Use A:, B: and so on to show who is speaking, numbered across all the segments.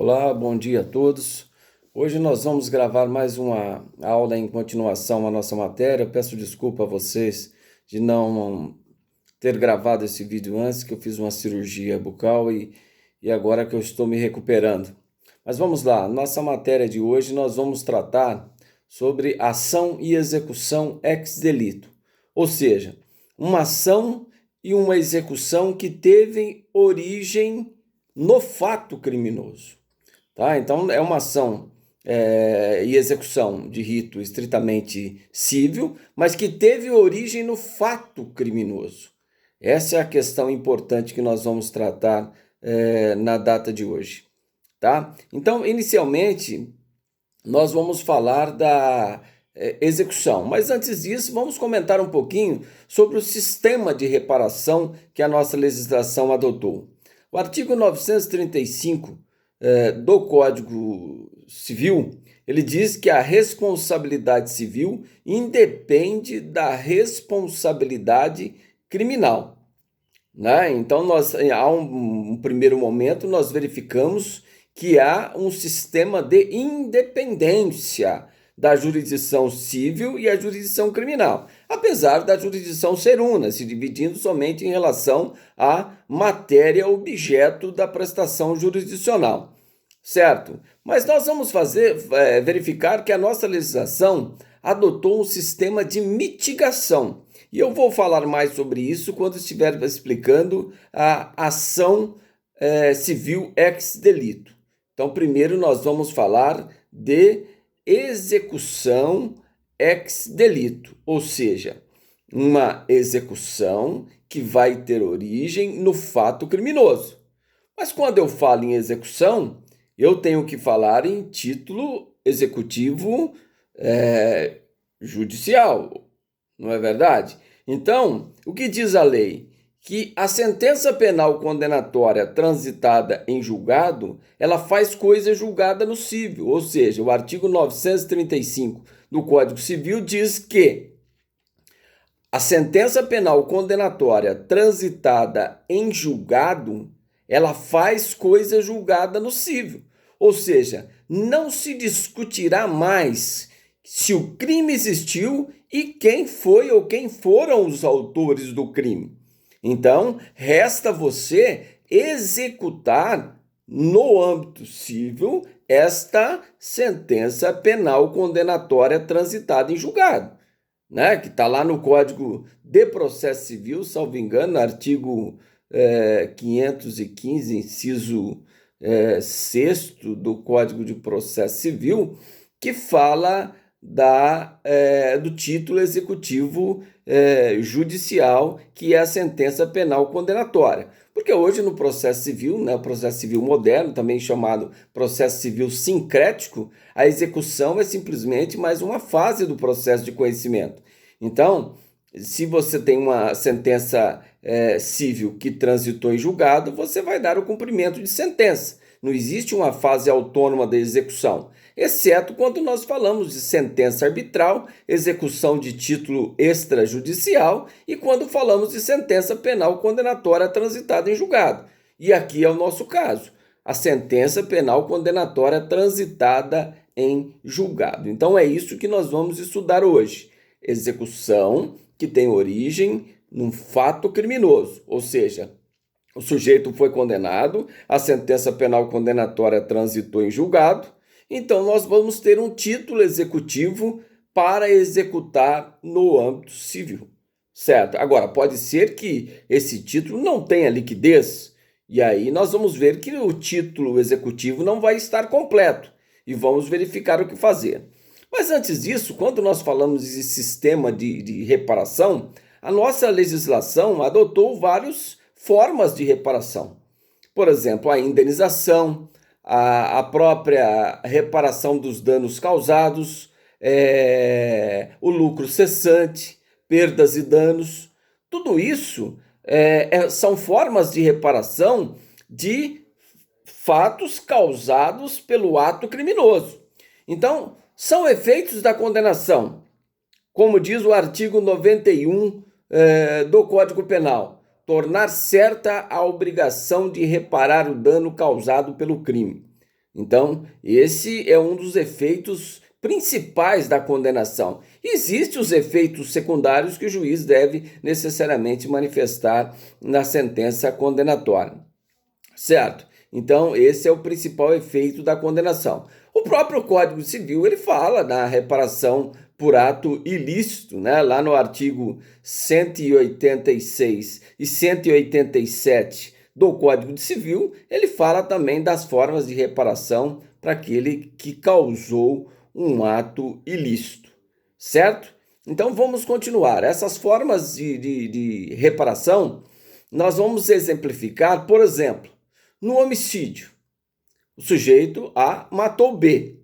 A: Olá, bom dia a todos. Hoje nós vamos gravar mais uma aula em continuação à nossa matéria. Eu peço desculpa a vocês de não ter gravado esse vídeo antes, que eu fiz uma cirurgia bucal e agora que eu estou me recuperando. Mas vamos lá, nossa matéria de hoje nós vamos tratar sobre ação e execução ex delito, ou seja, uma ação e uma execução que teve origem no fato criminoso. Tá? Então, é uma ação e execução de rito estritamente civil, mas que teve origem no fato criminoso. Essa é a questão importante que nós vamos tratar na data de hoje. Tá? Então, inicialmente, nós vamos falar da execução, mas antes disso, vamos comentar um pouquinho sobre o sistema de reparação que a nossa legislação adotou. O artigo 935 do Código Civil, ele diz que a responsabilidade civil independe da responsabilidade criminal, né? Então, há um primeiro momento, nós verificamos que há um sistema de independência da jurisdição civil e a jurisdição criminal, apesar da jurisdição ser una, se dividindo somente em relação à matéria objeto da prestação jurisdicional, certo? Mas nós vamos verificar que a nossa legislação adotou um sistema de mitigação, e eu vou falar mais sobre isso quando estiver explicando a ação civil ex delito. Então, primeiro nós vamos falar de execução ex delito, ou seja, uma execução que vai ter origem no fato criminoso. Mas quando eu falo em execução, eu tenho que falar em título executivo judicial, não é verdade? Então, o que diz a lei? Que a sentença penal condenatória transitada em julgado, ela faz coisa julgada no civil, ou seja, o artigo 935 do Código Civil diz que a sentença penal condenatória transitada em julgado, ela faz coisa julgada no civil, ou seja, não se discutirá mais se o crime existiu e quem foi ou quem foram os autores do crime. Então, resta você executar no âmbito civil esta sentença penal condenatória transitada em julgado, né? Que está lá no Código de Processo Civil, salvo engano, artigo 515, inciso 6º do Código de Processo Civil, que fala do título executivo judicial, que é a sentença penal condenatória. Porque hoje no processo civil, né, o processo civil moderno, também chamado processo civil sincrético, a execução é simplesmente mais uma fase do processo de conhecimento. Então, se você tem uma sentença civil que transitou em julgado, você vai dar o cumprimento de sentença. Não existe uma fase autônoma da execução, exceto quando nós falamos de sentença arbitral, execução de título extrajudicial e quando falamos de sentença penal condenatória transitada em julgado. E aqui é o nosso caso, a sentença penal condenatória transitada em julgado. Então é isso que nós vamos estudar hoje. Execução que tem origem num fato criminoso, ou seja, o sujeito foi condenado, a sentença penal condenatória transitou em julgado, então nós vamos ter um título executivo para executar no âmbito civil, certo? Agora, pode ser que esse título não tenha liquidez, e aí nós vamos ver que o título executivo não vai estar completo, e vamos verificar o que fazer. Mas antes disso, quando nós falamos de sistema de reparação, a nossa legislação adotou várias formas de reparação. Por exemplo, a indenização, a própria reparação dos danos causados, o lucro cessante, perdas e danos. Tudo isso são formas de reparação de fatos causados pelo ato criminoso. Então, são efeitos da condenação, como diz o artigo 91 do Código Penal, tornar certa a obrigação de reparar o dano causado pelo crime. Então, esse é um dos efeitos principais da condenação. Existem os efeitos secundários que o juiz deve necessariamente manifestar na sentença condenatória, certo? Então, esse é o principal efeito da condenação. O próprio Código Civil, ele fala da reparação por ato ilícito, né? Lá no artigo 186 e 187 do Código Civil, ele fala também das formas de reparação para aquele que causou um ato ilícito, certo? Então vamos continuar. Essas formas de reparação nós vamos exemplificar, por exemplo, no homicídio. O sujeito A matou B,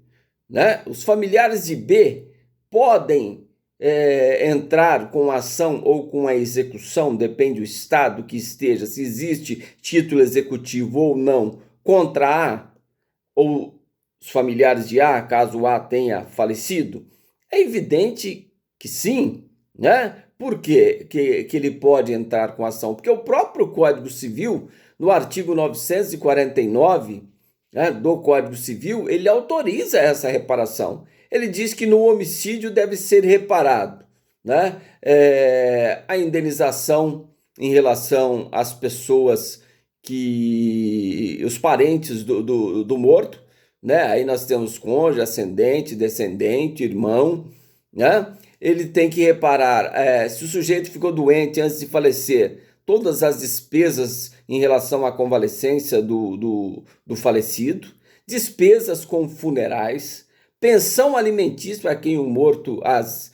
A: né? Os familiares de B podem entrar com a ação ou com a execução, depende do estado que esteja, se existe título executivo ou não, contra A, ou os familiares de A, caso A tenha falecido? É evidente que sim, né? Por quê que ele pode entrar com ação? Porque o próprio Código Civil, no artigo 949, né, do Código Civil, ele autoriza essa reparação. Ele diz que no homicídio deve ser reparado, né, a indenização em relação às pessoas os parentes do morto, né? Aí nós temos cônjuge, ascendente, descendente, irmão, né? Ele tem que reparar, se o sujeito ficou doente antes de falecer, todas as despesas em relação à convalescência do falecido, despesas com funerais, pensão alimentícia a quem o morto as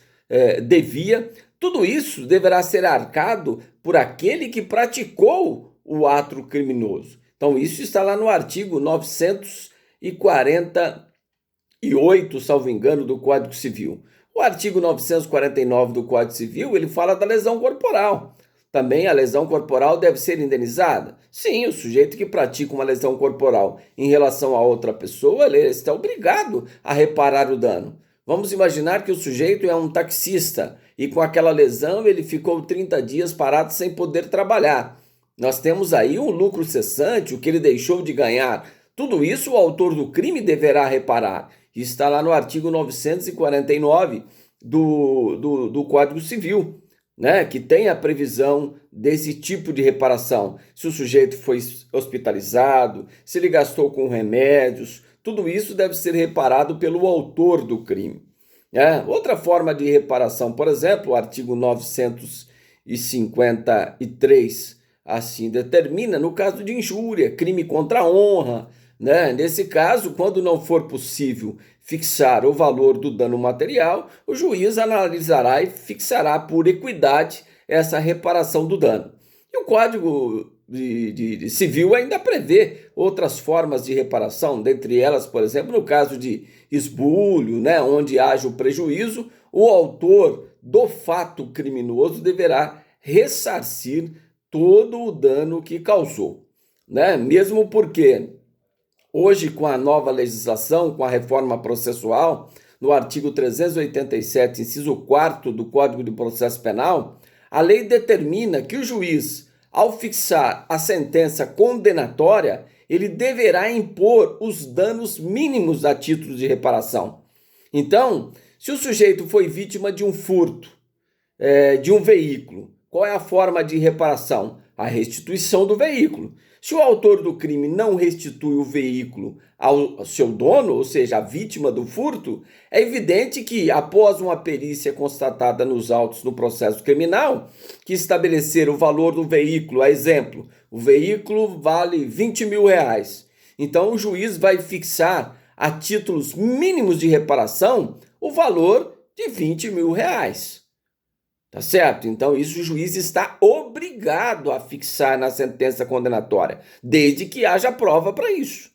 A: devia, tudo isso deverá ser arcado por aquele que praticou o ato criminoso. Então isso está lá no artigo 948, salvo engano, do Código Civil. O artigo 949 do Código Civil, ele fala da lesão corporal. Também a lesão corporal deve ser indenizada? Sim, o sujeito que pratica uma lesão corporal em relação a outra pessoa, ele está obrigado a reparar o dano. Vamos imaginar que o sujeito é um taxista e com aquela lesão ele ficou 30 dias parado sem poder trabalhar. Nós temos aí um lucro cessante, o que ele deixou de ganhar. Tudo isso o autor do crime deverá reparar. Isso está lá no artigo 949 do Código Civil, né, que tem a previsão desse tipo de reparação. Se o sujeito foi hospitalizado, se ele gastou com remédios, tudo isso deve ser reparado pelo autor do crime. Outra forma de reparação, por exemplo, o artigo 953, assim determina, no caso de injúria, crime contra a honra, né? Nesse caso, quando não for possível fixar o valor do dano material, o juiz analisará e fixará por equidade essa reparação do dano. E o Código de Civil ainda prevê outras formas de reparação, dentre elas, por exemplo, no caso de esbulho, né, onde haja o prejuízo, o autor do fato criminoso deverá ressarcir todo o dano que causou, né? Mesmo porque hoje, com a nova legislação, com a reforma processual, no artigo 387, inciso 4 do Código de Processo Penal, a lei determina que o juiz, ao fixar a sentença condenatória, ele deverá impor os danos mínimos a título de reparação. Então, se o sujeito foi vítima de um furto, de um veículo, qual é a forma de reparação? A restituição do veículo. Se o autor do crime não restitui o veículo ao seu dono, ou seja, a vítima do furto, é evidente que, após uma perícia constatada nos autos do processo criminal, que estabelecer o valor do veículo, a exemplo, o veículo vale 20 mil reais. Então, o juiz vai fixar, a títulos mínimos de reparação, o valor de 20 mil reais. Tá certo? Então, isso o juiz está obrigado a fixar na sentença condenatória, desde que haja prova para isso.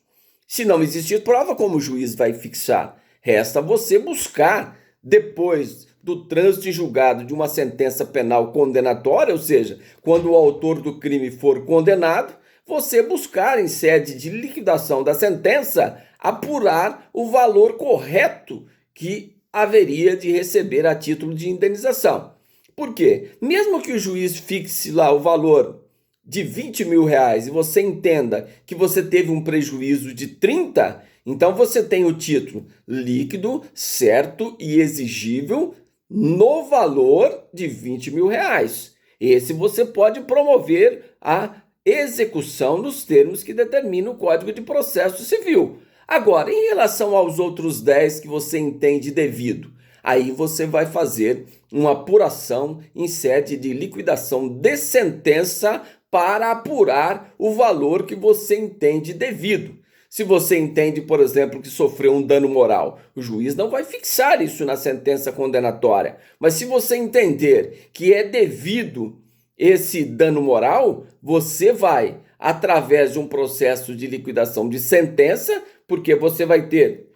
A: Se não existir prova, como o juiz vai fixar? Resta você buscar, depois do trânsito em julgado de uma sentença penal condenatória, ou seja, quando o autor do crime for condenado, você buscar, em sede de liquidação da sentença, apurar o valor correto que haveria de receber a título de indenização. Por quê? Mesmo que o juiz fixe lá o valor de 20 mil reais e você entenda que você teve um prejuízo de 30, então você tem o título líquido, certo e exigível no valor de 20 mil reais. Esse você pode promover a execução nos termos que determina o Código de Processo Civil. Agora, em relação aos outros 10 que você entende devido, aí você vai fazer uma apuração em sede de liquidação de sentença para apurar o valor que você entende devido. Se você entende, por exemplo, que sofreu um dano moral, o juiz não vai fixar isso na sentença condenatória. Mas se você entender que é devido esse dano moral, você vai, através de um processo de liquidação de sentença, porque você vai ter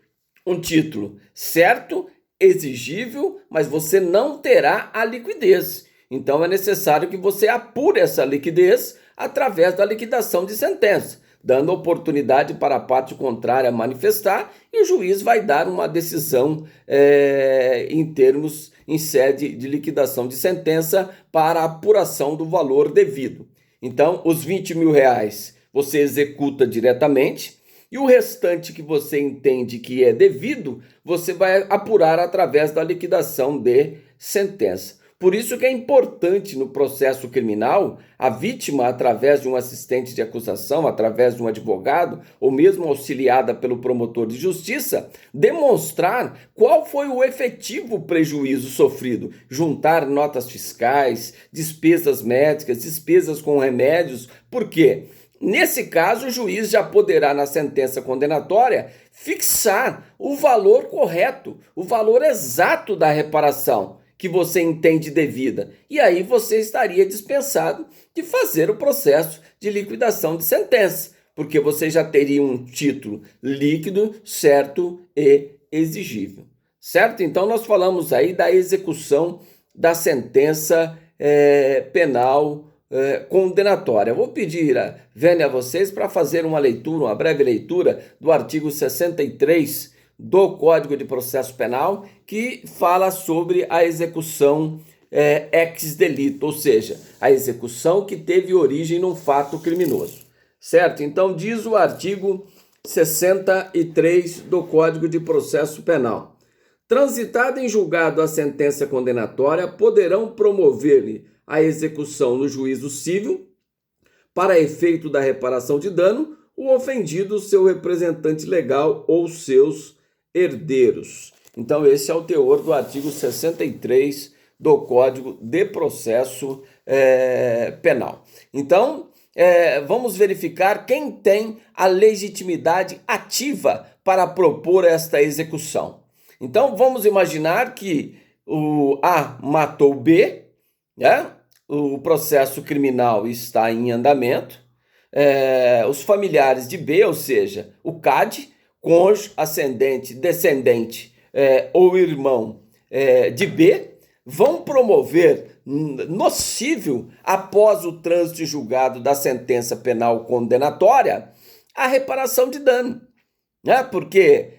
A: um título certo, exigível, mas você não terá a liquidez. Então é necessário que você apure essa liquidez através da liquidação de sentença, dando oportunidade para a parte contrária manifestar, e o juiz vai dar uma decisão em sede de liquidação de sentença para a apuração do valor devido. Então, os 20 mil reais você executa diretamente, e o restante que você entende que é devido, você vai apurar através da liquidação de sentença. Por isso que é importante no processo criminal, a vítima, através de um assistente de acusação, através de um advogado, ou mesmo auxiliada pelo promotor de justiça, demonstrar qual foi o efetivo prejuízo sofrido, juntar notas fiscais, despesas médicas, despesas com remédios. Por quê? Nesse caso, o juiz já poderá, na sentença condenatória, fixar o valor correto, o valor exato da reparação que você entende devida. E aí você estaria dispensado de fazer o processo de liquidação de sentença, porque você já teria um título líquido, certo e exigível. Certo? Então nós falamos aí da execução da sentença penal condenatória. Eu vou pedir a vocês para fazer uma leitura, uma breve leitura do artigo 63 do Código de Processo Penal, que fala sobre a execução ex delito, ou seja, a execução que teve origem num fato criminoso. Certo? Então diz o artigo 63 do Código de Processo Penal: transitada em julgado a sentença condenatória, poderão promover-lhe a execução no juízo civil, para efeito da reparação de dano, o ofendido, seu representante legal ou seus herdeiros. Então, esse é o teor do artigo 63 do Código de Processo Penal. Então, vamos verificar quem tem a legitimidade ativa para propor esta execução. Então, vamos imaginar que o A matou o B, né? O processo criminal está em andamento, os familiares de B, ou seja, o CAD, cônjuge, ascendente, descendente ou irmão de B, vão promover no cível, após o trânsito julgado da sentença penal condenatória, a reparação de dano, né? Porque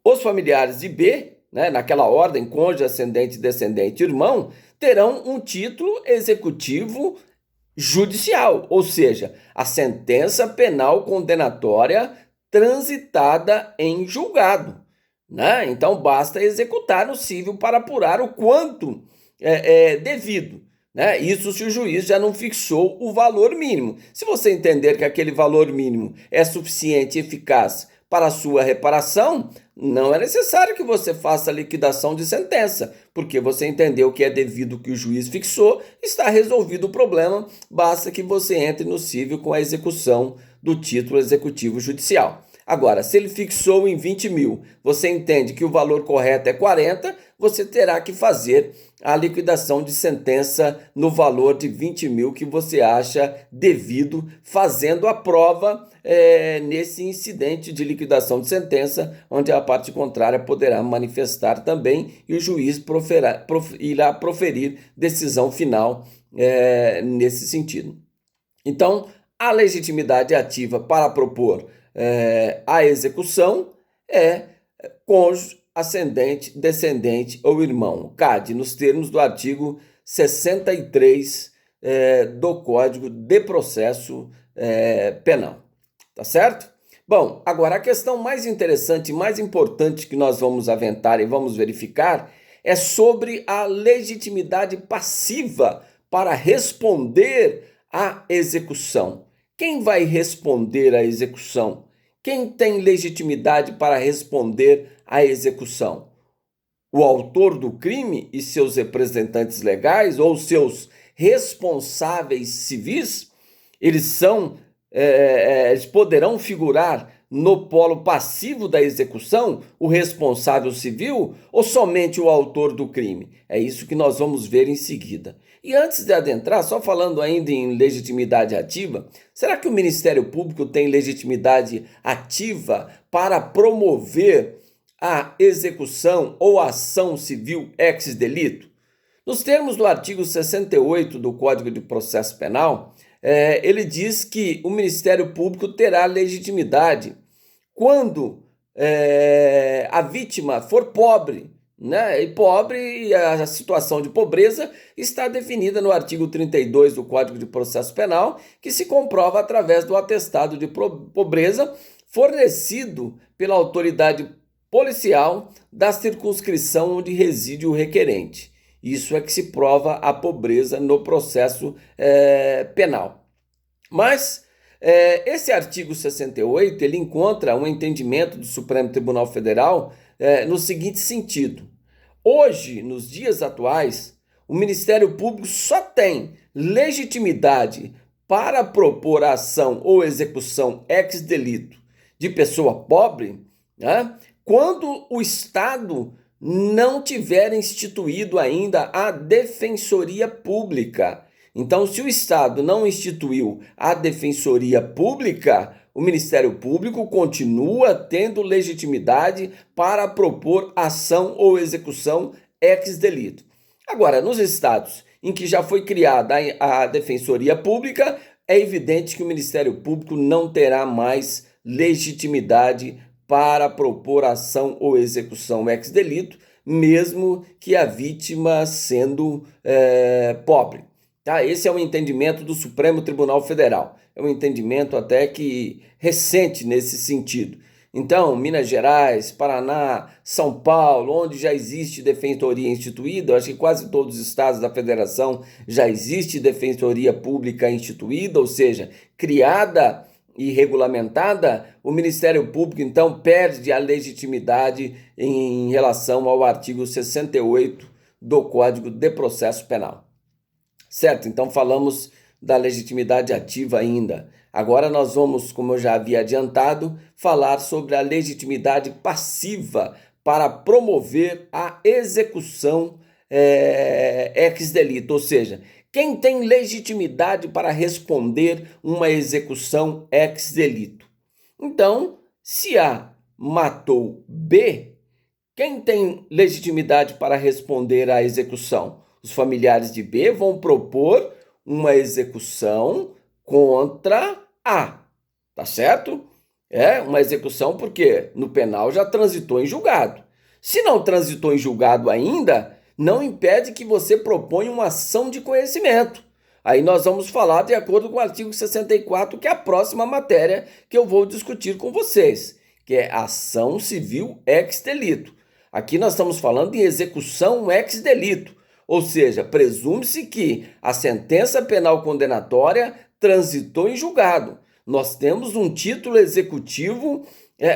A: os familiares de B, né, naquela ordem, cônjuge, ascendente, descendente, irmão, terão um título executivo judicial, ou seja, a sentença penal condenatória transitada em julgado, né? Então basta executar no cível para apurar o quanto é devido, né? Isso se o juiz já não fixou o valor mínimo. Se você entender que aquele valor mínimo é suficiente e eficaz para a sua reparação, não é necessário que você faça a liquidação de sentença, porque você entendeu que é devido que o juiz fixou, está resolvido o problema, basta que você entre no cível com a execução do título executivo judicial. Agora, se ele fixou em 20 mil, você entende que o valor correto é 40, você terá que fazer a liquidação de sentença no valor de 20 mil que você acha devido, fazendo a prova nesse incidente de liquidação de sentença, onde a parte contrária poderá manifestar também e o juiz irá proferir decisão final nesse sentido. Então, a legitimidade ativa para propor a execução é cônjuge, ascendente, descendente ou irmão, CAD, nos termos do artigo 63 do Código de Processo Penal. Tá certo? Bom, agora a questão mais interessante e mais importante que nós vamos aventar e vamos verificar é sobre a legitimidade passiva para responder à execução. Quem vai responder à execução? Quem tem legitimidade para responder à execução? O autor do crime e seus representantes legais ou seus responsáveis civis? Eles poderão figurar no polo passivo da execução, o responsável civil ou somente o autor do crime? É isso que nós vamos ver em seguida. E antes de adentrar, só falando ainda em legitimidade ativa, será que o Ministério Público tem legitimidade ativa para promover a execução ou ação civil ex delito? Nos termos do artigo 68 do Código de Processo Penal, ele diz que o Ministério Público terá legitimidade quando a vítima for pobre, né? E pobre, a situação de pobreza está definida no artigo 32 do Código de Processo Penal, que se comprova através do atestado de pobreza fornecido pela autoridade policial da circunscrição onde reside o requerente. Isso é que se prova a pobreza no processo penal. Mas esse artigo 68 ele encontra um entendimento do Supremo Tribunal Federal no seguinte sentido: hoje, nos dias atuais, o Ministério Público só tem legitimidade para propor a ação ou execução ex delito de pessoa pobre, né, quando o Estado não tiver instituído ainda a Defensoria Pública. Então, se o Estado não instituiu a Defensoria Pública, o Ministério Público continua tendo legitimidade para propor ação ou execução ex delito. Agora, nos estados em que já foi criada a Defensoria Pública, é evidente que o Ministério Público não terá mais legitimidade para propor ação ou execução ex delito, mesmo que a vítima sendo pobre. Tá? Esse é o entendimento do Supremo Tribunal Federal. É um entendimento até que recente nesse sentido. Então, Minas Gerais, Paraná, São Paulo, onde já existe defensoria instituída, acho que quase todos os estados da federação já existe defensoria pública instituída, ou seja, criada e regulamentada, o Ministério Público, então, perde a legitimidade em relação ao artigo 68 do Código de Processo Penal. Certo? Então, falamos da legitimidade ativa ainda. Agora nós vamos, como eu já havia adiantado, falar sobre a legitimidade passiva para promover a execução ex delito, ou seja, quem tem legitimidade para responder uma execução ex delito. Então, se A matou B, quem tem legitimidade para responder à execução? Os familiares de B vão propor uma execução contra A, tá certo? É uma execução porque no penal já transitou em julgado. Se não transitou em julgado ainda, não impede que você proponha uma ação de conhecimento. Aí nós vamos falar de acordo com o artigo 64, que é a próxima matéria que eu vou discutir com vocês, que é ação civil ex delito. Aqui nós estamos falando de execução ex delito, ou seja, presume-se que a sentença penal condenatória transitou em julgado. Nós temos um título executivo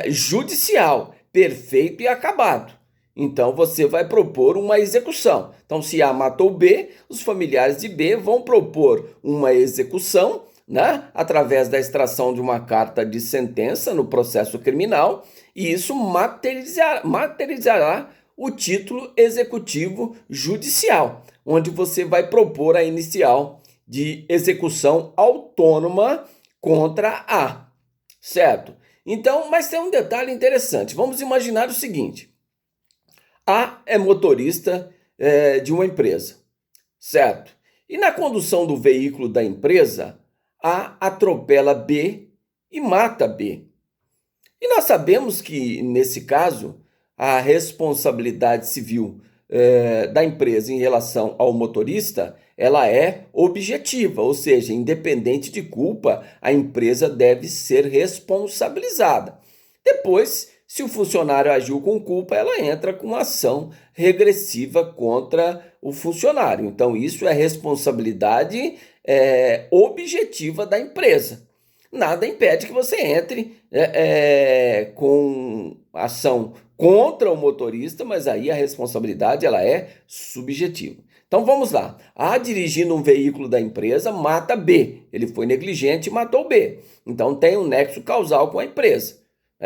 A: judicial, perfeito e acabado. Então você vai propor uma execução. Então, se A matou B, os familiares de B vão propor uma execução, né, através da extração de uma carta de sentença no processo criminal, e isso materializará o título executivo judicial, onde você vai propor a inicial de execução autônoma contra A, certo? Então, mas tem um detalhe interessante. Vamos imaginar o seguinte: A é motorista de uma empresa, certo? E na condução do veículo da empresa, A atropela B e mata B. E nós sabemos que, nesse caso, a responsabilidade civil da empresa em relação ao motorista ela é objetiva, ou seja, independente de culpa, a empresa deve ser responsabilizada. Depois, se o funcionário agiu com culpa, ela entra com ação regressiva contra o funcionário. Então, isso é responsabilidade objetiva da empresa. Nada impede que você entre com ação contra o motorista, mas aí a responsabilidade ela é subjetiva. Então vamos lá. A dirigindo um veículo da empresa mata B. Ele foi negligente e matou B. Então tem um nexo causal com a empresa.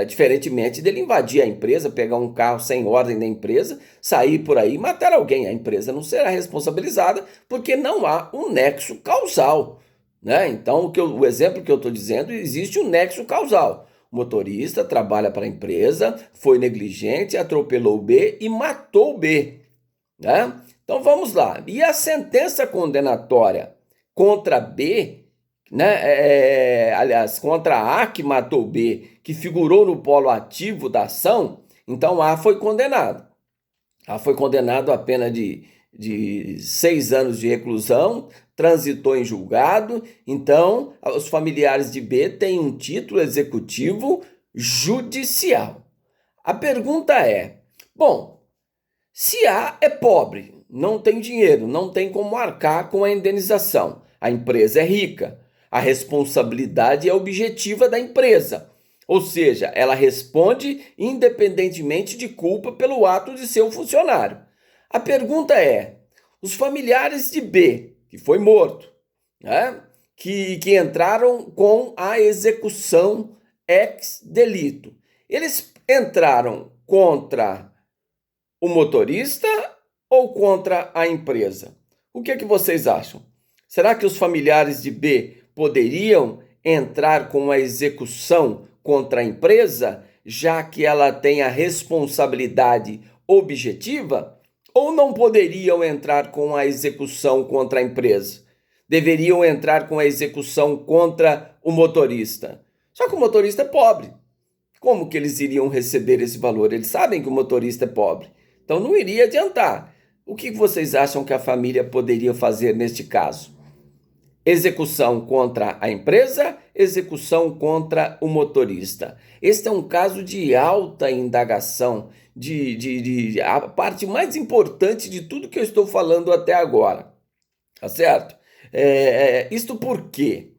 A: Diferentemente dele invadir a empresa, pegar um carro sem ordem da empresa, sair por aí e matar alguém. A empresa não será responsabilizada porque não há um nexo causal. Né? Então, o exemplo que eu estou dizendo, existe um nexo causal. O motorista trabalha para a empresa, foi negligente, atropelou B e matou B. Né? Então, vamos lá. E a sentença condenatória contra B, né? Aliás, contra A que matou B, que figurou no polo ativo da ação, então A foi condenado. A foi condenado a pena de 6 anos de reclusão, transitou em julgado, então os familiares de B têm um título executivo judicial. A pergunta é, bom, se A é pobre, não tem dinheiro, não tem como arcar com a indenização, a empresa é rica, a responsabilidade é objetiva da empresa, ou seja, ela responde independentemente de culpa pelo ato de ser um funcionário. A pergunta é, os familiares de B, que foi morto, né, que entraram com a execução ex delito, eles entraram contra o motorista ou contra a empresa? O que é que vocês acham? Será que os familiares de B poderiam entrar com a execução contra a empresa, já que ela tem a responsabilidade objetiva? Ou não poderiam entrar com a execução contra a empresa? Deveriam entrar com a execução contra o motorista. Só que o motorista é pobre. Como que eles iriam receber esse valor? Eles sabem que o motorista é pobre. Então não iria adiantar. O que vocês acham que a família poderia fazer neste caso? Execução contra a empresa, execução contra o motorista. Este é um caso de alta indagação, a parte mais importante de tudo que eu estou falando até agora. Tá certo? Isto por quê?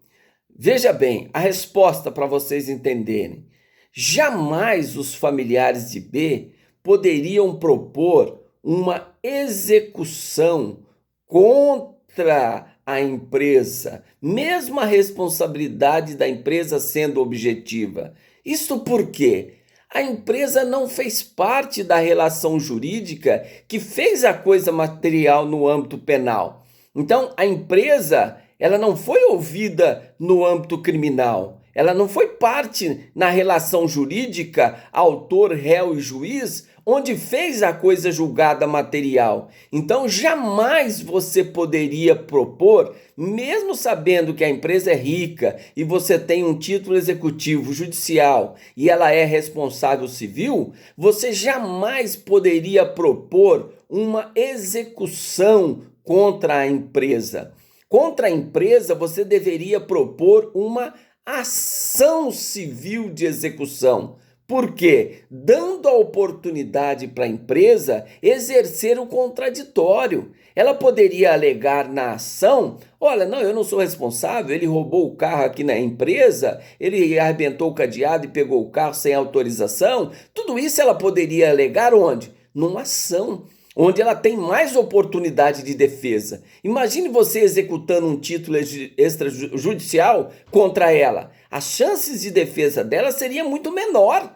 A: Veja bem, a resposta para vocês entenderem. Jamais os familiares de B poderiam propor uma execução contra a empresa, mesmo a responsabilidade da empresa sendo objetiva. Isso porque a empresa não fez parte da relação jurídica que fez a coisa material no âmbito penal. Então, a empresa, ela não foi ouvida no âmbito criminal. Ela não foi parte na relação jurídica, autor, réu e juiz, onde fez a coisa julgada material. Então, jamais você poderia propor, mesmo sabendo que a empresa é rica e você tem um título executivo judicial e ela é responsável civil, você jamais poderia propor uma execução contra a empresa. Contra a empresa, você deveria propor uma ação civil de execução. Por quê? Dando a oportunidade para a empresa exercer o contraditório. Ela poderia alegar na ação, olha, não, eu não sou responsável, ele roubou o carro aqui na empresa, ele arrebentou o cadeado e pegou o carro sem autorização. Tudo isso ela poderia alegar onde? Numa ação, onde ela tem mais oportunidade de defesa. Imagine você executando um título extrajudicial contra ela. As chances de defesa dela seria muito menor.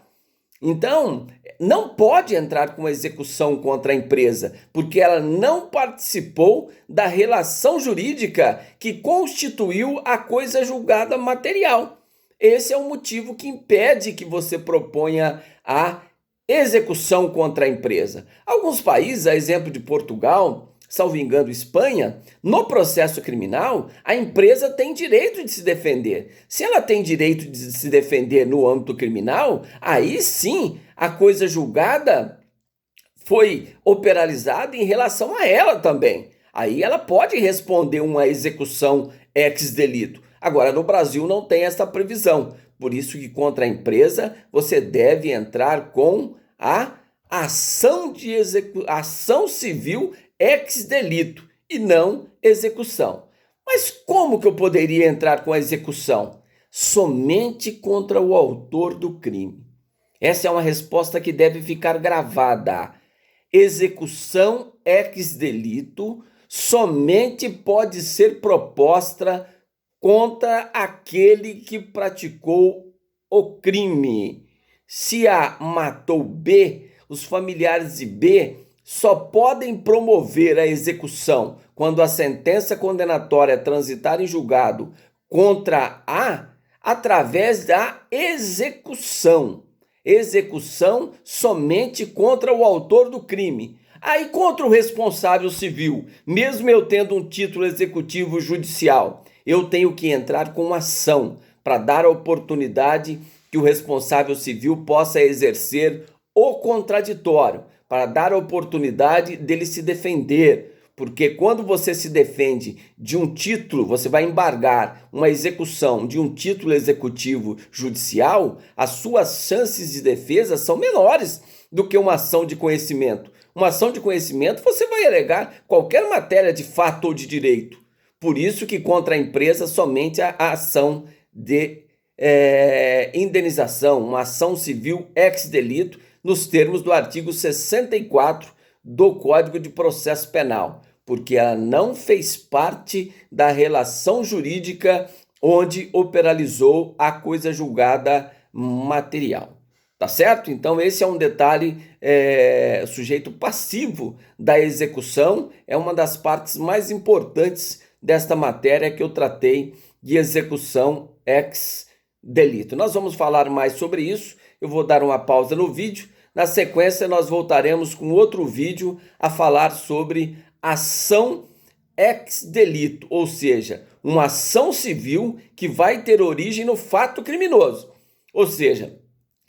A: Então, não pode entrar com execução contra a empresa, porque ela não participou da relação jurídica que constituiu a coisa julgada material. Esse é o motivo que impede que você proponha a execução contra a empresa. Alguns países, a exemplo de Portugal, salvo engano, Espanha, no processo criminal, a empresa tem direito de se defender. Se ela tem direito de se defender no âmbito criminal, aí sim a coisa julgada foi operalizada em relação a ela também. Aí ela pode responder uma execução ex delito. Agora, no Brasil não tem essa previsão. Por isso que contra a empresa você deve entrar com a ação civil ex delito e não execução. Mas como que eu poderia entrar com a execução? Somente contra o autor do crime. Essa é uma resposta que deve ficar gravada. Execução ex delito somente pode ser proposta contra aquele que praticou o crime. Se A matou B, os familiares de B só podem promover a execução quando a sentença condenatória transitar em julgado contra A através da execução. Execução somente contra o autor do crime. Aí contra o responsável civil, mesmo eu tendo um título executivo judicial, eu tenho que entrar com ação para dar a oportunidade que o responsável civil possa exercer o contraditório, para dar a oportunidade dele se defender. Porque quando você se defende de um título, você vai embargar uma execução de um título executivo judicial, as suas chances de defesa são menores do que uma ação de conhecimento. Uma ação de conhecimento você vai alegar qualquer matéria de fato ou de direito. Por isso que contra a empresa somente a ação de indenização, uma ação civil ex delito, nos termos do artigo 64 do Código de Processo Penal, porque ela não fez parte da relação jurídica onde operalizou a coisa julgada material. Tá certo? Então esse é um detalhe, sujeito passivo da execução, é uma das partes mais importantes desta matéria que eu tratei de execução ex delito. Nós vamos falar mais sobre isso, eu vou dar uma pausa no vídeo, na sequência nós voltaremos com outro vídeo a falar sobre ação ex delito, ou seja, uma ação civil que vai ter origem no fato criminoso. Ou seja,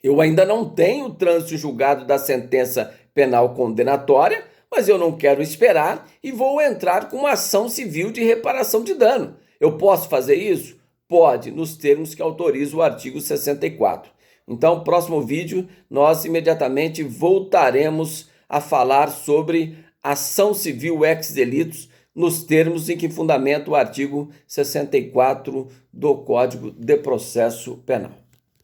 A: eu ainda não tenho o trânsito julgado da sentença penal condenatória, mas eu não quero esperar e vou entrar com uma ação civil de reparação de dano. Eu posso fazer isso? Pode, nos termos que autoriza o artigo 64. Então, próximo vídeo, nós imediatamente voltaremos a falar sobre ação civil ex delitos nos termos em que fundamenta o artigo 64 do Código de Processo Penal.